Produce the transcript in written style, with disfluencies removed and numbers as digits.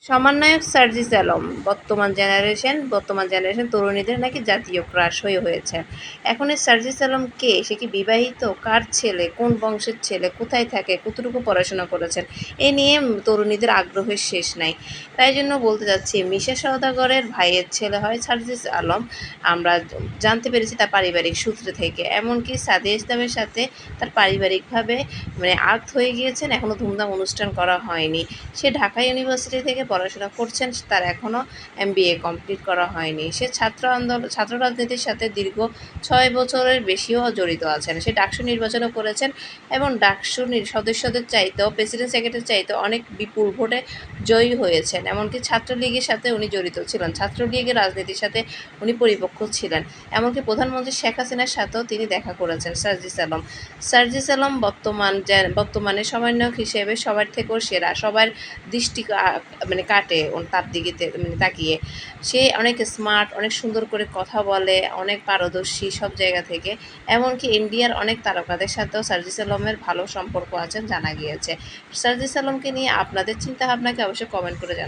সমন্বয়ক সার্জিস আলম বর্তমান জেনারেশন তরুণীদের নাকি জাতীয় ক্রাশ হয়েছে। এখন এই সার্জিস আলম কে? সে কি বিবাহিত? কার ছেলে? কোন বংশের ছেলে? কোথায় থাকে? কতটুকু পড়াশোনা করেছেন? এ নিয়ে তরুণীদের আগ্রহের শেষ নাই। তাই জন্য বলতে চাচ্ছি, মিশা সওদাগরের ভাইয়ের ছেলে হয় সার্জিস আলম। আমরা জানতে পেরেছি তার পারিবারিক সূত্র থেকে। এমনকি সাদিয়া ইসলামের সাথে তার পারিবারিকভাবে আক্ট হয়ে গিয়েছেন, এখনও ধুমধাম অনুষ্ঠান করা হয়নি। সে ঢাকা ইউনিভার্সিটি থেকে পড়াশোনা করছেন, তার এখনও MBA কমপ্লিট করা হয়নি। সে ছাত্র রাজনীতির সাথে দীর্ঘ ৬ বছরের বেশিও জড়িত আছেন। সে ডাকসু নির্বাচনও করেছেন এবং ডাকসুর সদস্যদের চাইতেও, প্রেসিডেন্ট সেক্রেটারির চাইতেও অনেক বিপুল ভোটে জয়ী হয়েছেন। এমনকি ছাত্রলীগের সাথে উনি জড়িত ছিলেন, ছাত্রলীগের রাজনীতির সাথে উনি পরিপক্ক ছিলেন। এমনকি প্রধানমন্ত্রী শেখ হাসিনার সাথেও তিনি দেখা করেছেন সার্জিস আলম বর্তমানে সমন্বয়ক হিসেবে সবার থেকেও সেরা, সবার দৃষ্টি কাটে তার দিকে তাকিয়ে। সে অনেক স্মার্ট, অনেক সুন্দর করে কথা বলে, অনেক পারদর্শী সব জায়গা থেকে। এমনকি ইন্ডিয়ার অনেক তারকাদের সাথেও সার্জিস আলমের ভালো সম্পর্ক আছেন জানা গিয়েছে। সার্জিস আলমকে নিয়ে আপনাদের চিন্তাভাবনাকে অবশ্যই কমেন্ট করে জানান।